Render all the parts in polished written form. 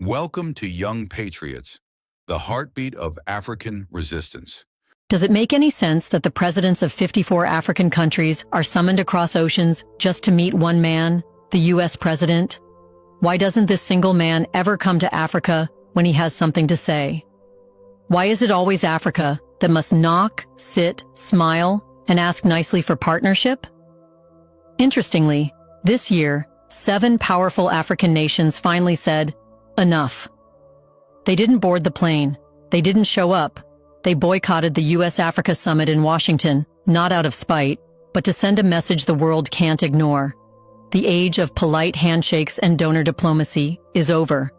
Welcome to Young Patriots, the heartbeat of African resistance. Does it make any sense that the presidents of 54 African countries are summoned across oceans just to meet one man, the U.S. president? Why doesn't this single man ever come to Africa when he has something to say? Why is it always Africa that must knock, sit, smile, and ask nicely for partnership? Interestingly, this year, 7 powerful African nations finally said, enough. They didn't board the plane. They didn't show up. They boycotted the U.S. Africa Summit in Washington, not out of spite, but to send a message the world can't ignore. The age of polite handshakes and donor diplomacy is over.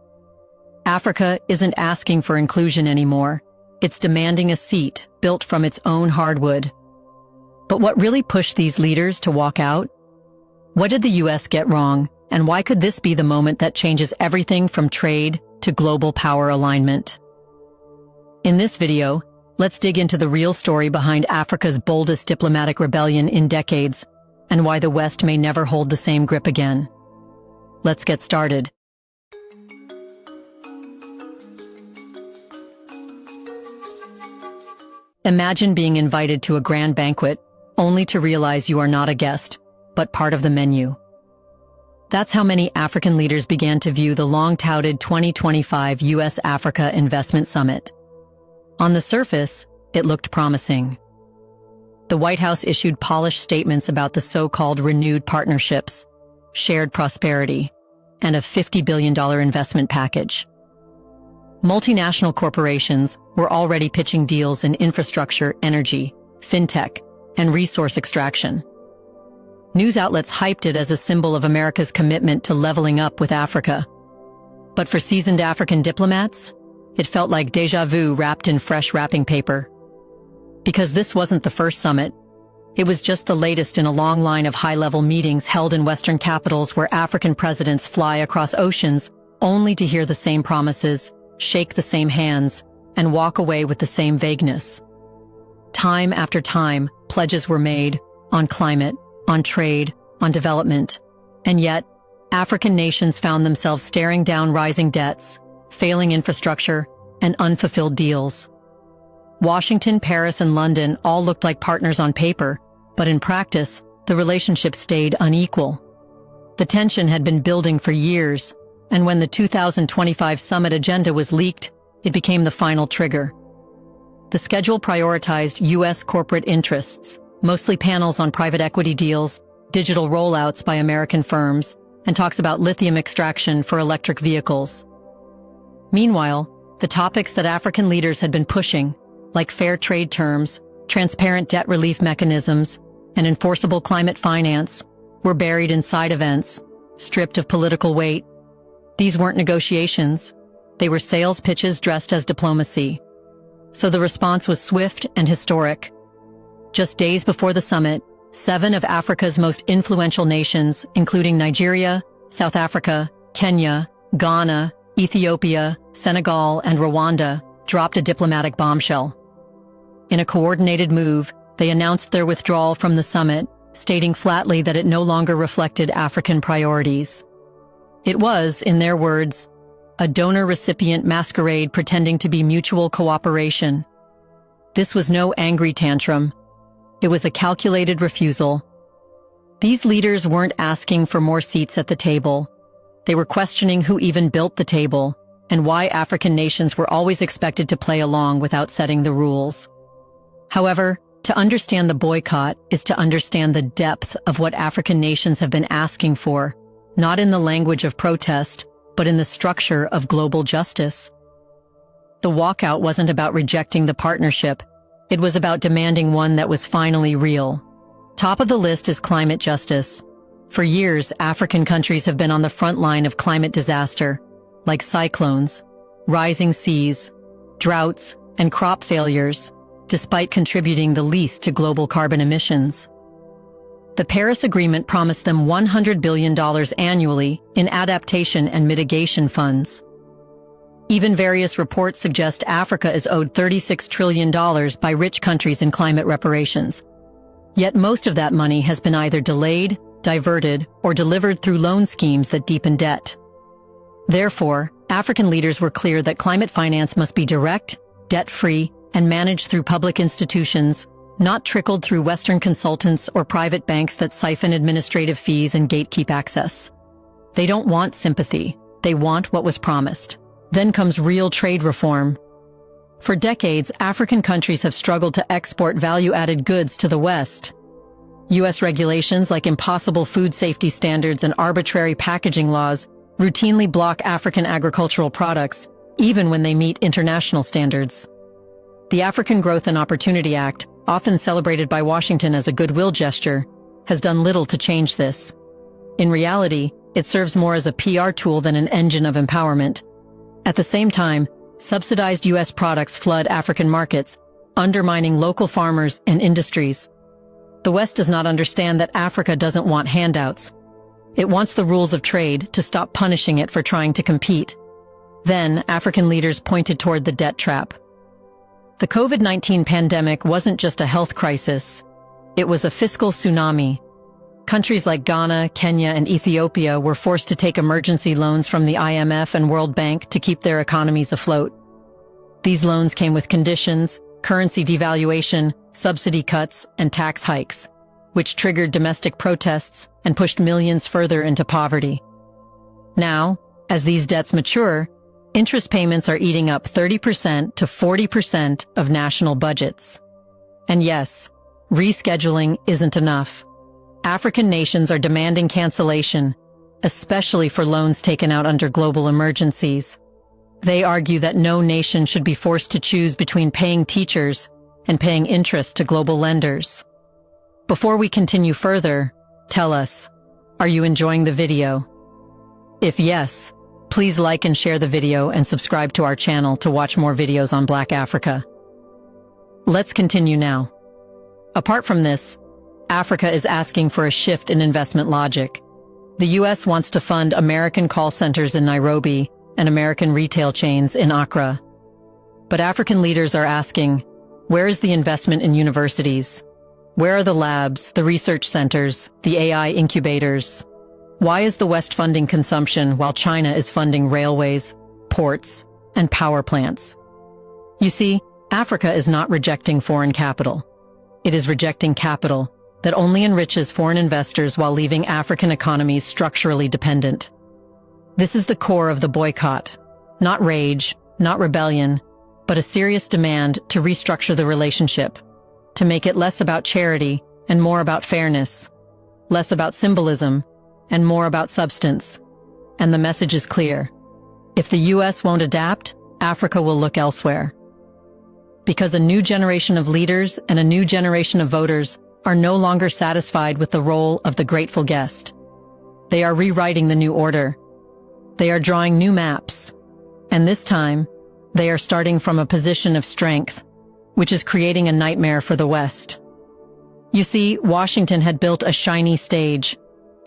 Africa isn't asking for inclusion anymore. It's demanding a seat built from its own hardwood. But what really pushed these leaders to walk out? What did the U.S. get wrong? And why could this be the moment that changes everything from trade to global power alignment? In this video, let's dig into the real story behind Africa's boldest diplomatic rebellion in decades, and why the West may never hold the same grip again. Let's get started. Imagine being invited to a grand banquet, only to realize you are not a guest, but part of the menu. That's how many African leaders began to view the long-touted 2025 U.S. Africa Investment Summit. On the surface, it looked promising. The White House issued polished statements about the so-called renewed partnerships, shared prosperity, and a $50 billion investment package. Multinational corporations were already pitching deals in infrastructure, energy, fintech, and resource extraction. News outlets hyped it as a symbol of America's commitment to leveling up with Africa. But for seasoned African diplomats, it felt like déjà vu wrapped in fresh wrapping paper. Because this wasn't the first summit, it was just the latest in a long line of high-level meetings held in Western capitals where African presidents fly across oceans only to hear the same promises, shake the same hands, and walk away with the same vagueness. Time after time, pledges were made on climate, on trade, on development, and yet, African nations found themselves staring down rising debts, failing infrastructure, and unfulfilled deals. Washington, Paris, and London all looked like partners on paper, but in practice, the relationship stayed unequal. The tension had been building for years, and when the 2025 summit agenda was leaked, it became the final trigger. The schedule prioritized U.S. corporate interests, mostly panels on private equity deals, digital rollouts by American firms, and talks about lithium extraction for electric vehicles. Meanwhile, the topics that African leaders had been pushing, like fair trade terms, transparent debt relief mechanisms, and enforceable climate finance, were buried in side events, stripped of political weight. These weren't negotiations. They were sales pitches dressed as diplomacy. So the response was swift and historic. Just days before the summit, 7 of Africa's most influential nations, including Nigeria, South Africa, Kenya, Ghana, Ethiopia, Senegal, and Rwanda, dropped a diplomatic bombshell. In a coordinated move, they announced their withdrawal from the summit, stating flatly that it no longer reflected African priorities. It was, in their words, a donor-recipient masquerade pretending to be mutual cooperation. This was no angry tantrum. It was a calculated refusal. These leaders weren't asking for more seats at the table. They were questioning who even built the table and why African nations were always expected to play along without setting the rules. However, to understand the boycott is to understand the depth of what African nations have been asking for, not in the language of protest, but in the structure of global justice. The walkout wasn't about rejecting the partnership. It was about demanding one that was finally real. Top of the list is climate justice. For years, African countries have been on the front line of climate disaster, like cyclones, rising seas, droughts, and crop failures, despite contributing the least to global carbon emissions. The Paris Agreement promised them $100 billion annually in adaptation and mitigation funds. Even various reports suggest Africa is owed $36 trillion by rich countries in climate reparations. Yet most of that money has been either delayed, diverted, or delivered through loan schemes that deepen debt. Therefore, African leaders were clear that climate finance must be direct, debt-free, and managed through public institutions, not trickled through Western consultants or private banks that siphon administrative fees and gatekeep access. They don't want sympathy. They want what was promised. Then comes real trade reform. For decades, African countries have struggled to export value-added goods to the West. U.S. regulations like impossible food safety standards and arbitrary packaging laws routinely block African agricultural products, even when they meet international standards. The African Growth and Opportunity Act, often celebrated by Washington as a goodwill gesture, has done little to change this. In reality, it serves more as a PR tool than an engine of empowerment. At the same time, subsidized U.S. products flood African markets, undermining local farmers and industries. The West does not understand that Africa doesn't want handouts. It wants the rules of trade to stop punishing it for trying to compete. Then, African leaders pointed toward the debt trap. The COVID-19 pandemic wasn't just a health crisis. It was a fiscal tsunami. Countries like Ghana, Kenya, and Ethiopia were forced to take emergency loans from the IMF and World Bank to keep their economies afloat. These loans came with conditions, currency devaluation, subsidy cuts, and tax hikes, which triggered domestic protests and pushed millions further into poverty. Now, as these debts mature, interest payments are eating up 30% to 40% of national budgets. And yes, rescheduling isn't enough. African nations are demanding cancellation, especially for loans taken out under global emergencies. They argue that no nation should be forced to choose between paying teachers and paying interest to global lenders. Before we continue further, tell us, are you enjoying the video? If yes, please like and share the video and subscribe to our channel to watch more videos on Black Africa. Let's continue now. Apart from this, Africa is asking for a shift in investment logic. The U.S. wants to fund American call centers in Nairobi and American retail chains in Accra. But African leaders are asking, where is the investment in universities? Where are the labs, the research centers, the AI incubators? Why is the West funding consumption while China is funding railways, ports, and power plants? You see, Africa is not rejecting foreign capital. It is rejecting capital that only enriches foreign investors while leaving African economies structurally dependent. This is the core of the boycott. Not rage, not rebellion, but a serious demand to restructure the relationship, to make it less about charity and more about fairness, less about symbolism and more about substance. And the message is clear. If the U.S. won't adapt, Africa will look elsewhere. Because a new generation of leaders and a new generation of voters are no longer satisfied with the role of the grateful guest. They are rewriting the new order. They are drawing new maps. And this time, they are starting from a position of strength, which is creating a nightmare for the West. You see, Washington had built a shiny stage.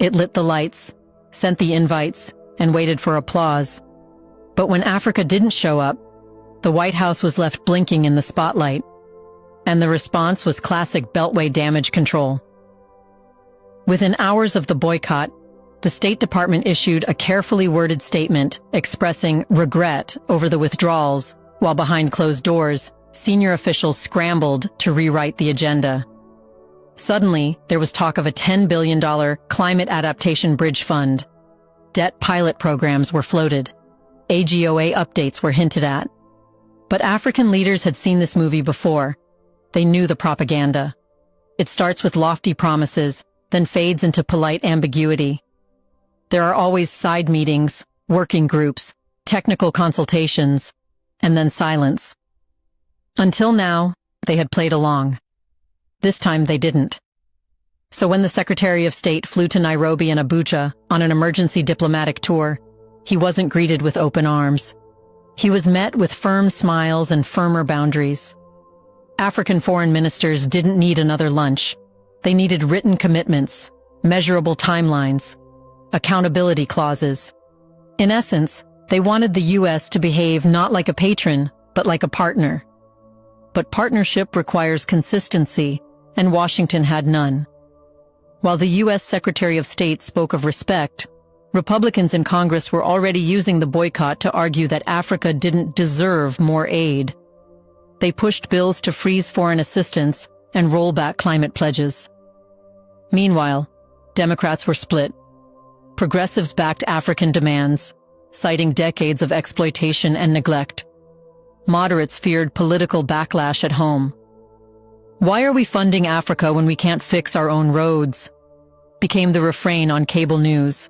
It lit the lights, sent the invites, and waited for applause. But when Africa didn't show up, the White House was left blinking in the spotlight. And the response was classic Beltway damage control. Within hours of the boycott, the State Department issued a carefully worded statement expressing regret over the withdrawals, while behind closed doors, senior officials scrambled to rewrite the agenda. Suddenly, there was talk of a $10 billion climate adaptation bridge fund. Debt pilot programs were floated. AGOA updates were hinted at. But African leaders had seen this movie before. They knew the propaganda. It starts with lofty promises, then fades into polite ambiguity. There are always side meetings, working groups, technical consultations, and then silence. Until now, they had played along. This time they didn't. So when the Secretary of State flew to Nairobi and Abuja on an emergency diplomatic tour, he wasn't greeted with open arms. He was met with firm smiles and firmer boundaries. African foreign ministers didn't need another lunch. They needed written commitments, measurable timelines, accountability clauses. In essence, they wanted the U.S. to behave not like a patron, but like a partner. But partnership requires consistency, and Washington had none. While the U.S. Secretary of State spoke of respect, Republicans in Congress were already using the boycott to argue that Africa didn't deserve more aid. They pushed bills to freeze foreign assistance and roll back climate pledges. Meanwhile, Democrats were split. Progressives backed African demands, citing decades of exploitation and neglect. Moderates feared political backlash at home. "Why are we funding Africa when we can't fix our own roads?" became the refrain on cable news.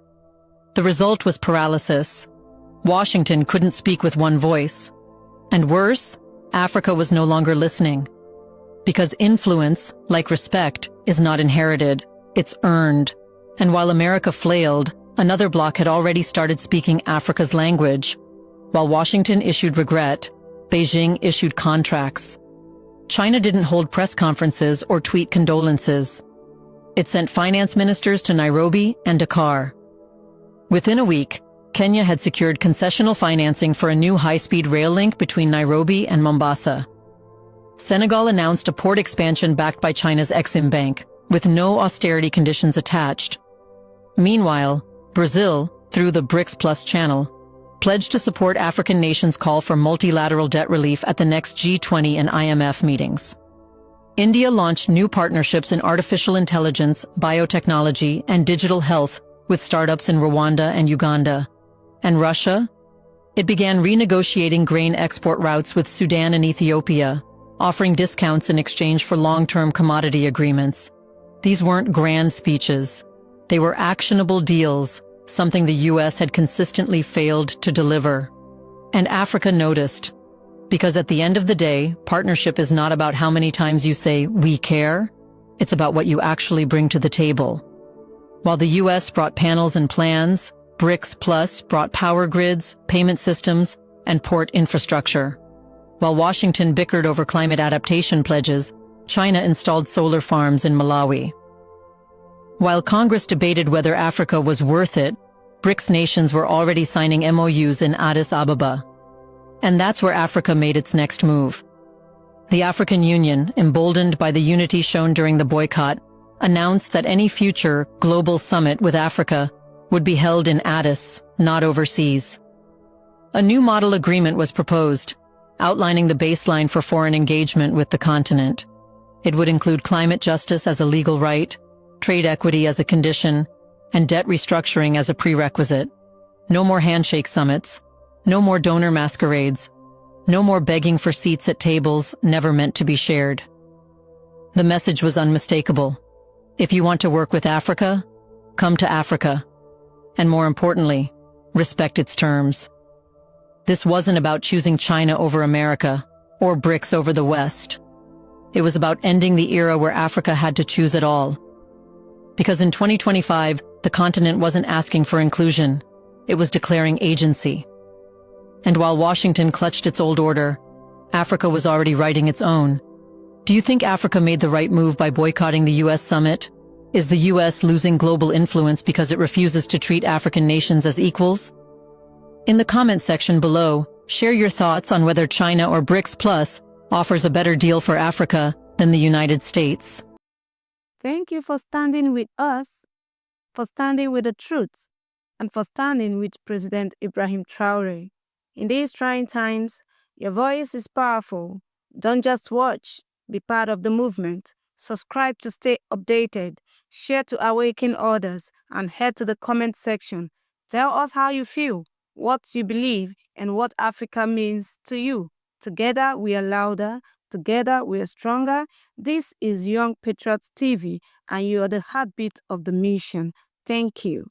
The result was paralysis. Washington couldn't speak with one voice. And worse, Africa was no longer listening. Because influence, like respect, is not inherited, it's earned. And while America flailed, another bloc had already started speaking Africa's language. While Washington issued regret, Beijing issued contracts. China didn't hold press conferences or tweet condolences. It sent finance ministers to Nairobi and Dakar. Within a week, Kenya had secured concessional financing for a new high-speed rail link between Nairobi and Mombasa. Senegal announced a port expansion backed by China's Exim Bank, with no austerity conditions attached. Meanwhile, Brazil, through the BRICS Plus channel, pledged to support African nations' call for multilateral debt relief at the next G20 and IMF meetings. India launched new partnerships in artificial intelligence, biotechnology, and digital health with startups in Rwanda and Uganda. And Russia? It began renegotiating grain export routes with Sudan and Ethiopia, offering discounts in exchange for long-term commodity agreements. These weren't grand speeches. They were actionable deals, something the U.S. had consistently failed to deliver. And Africa noticed. Because at the end of the day, partnership is not about how many times you say, "we care." It's about what you actually bring to the table. While the U.S. brought panels and plans, BRICS Plus brought power grids, payment systems, and port infrastructure. While Washington bickered over climate adaptation pledges, China installed solar farms in Malawi. While Congress debated whether Africa was worth it, BRICS nations were already signing MOUs in Addis Ababa. And that's where Africa made its next move. The African Union, emboldened by the unity shown during the boycott, announced that any future global summit with Africa would be held in Addis, not overseas. A new model agreement was proposed, outlining the baseline for foreign engagement with the continent. It would include climate justice as a legal right, trade equity as a condition, and debt restructuring as a prerequisite. No more handshake summits, no more donor masquerades, no more begging for seats at tables never meant to be shared. The message was unmistakable. If you want to work with Africa, come to Africa. And more importantly, respect its terms. This wasn't about choosing China over America or BRICS over the West. It was about ending the era where Africa had to choose it all. Because in 2025, the continent wasn't asking for inclusion. It was declaring agency. And while Washington clutched its old order, Africa was already writing its own. Do you think Africa made the right move by boycotting the U.S. summit? Is the U.S. losing global influence because it refuses to treat African nations as equals? In the comment section below, share your thoughts on whether China or BRICS Plus offers a better deal for Africa than the United States. Thank you for standing with us, for standing with the truth, and for standing with President Ibrahim Traoré. In these trying times, your voice is powerful. Don't just watch. Be part of the movement. Subscribe to stay updated. Share to awaken others and head to the comment section. Tell us how you feel, what you believe, and what Africa means to you. Together we are louder. Together we are stronger. This is Young Patriots TV and you are the heartbeat of the mission. Thank you.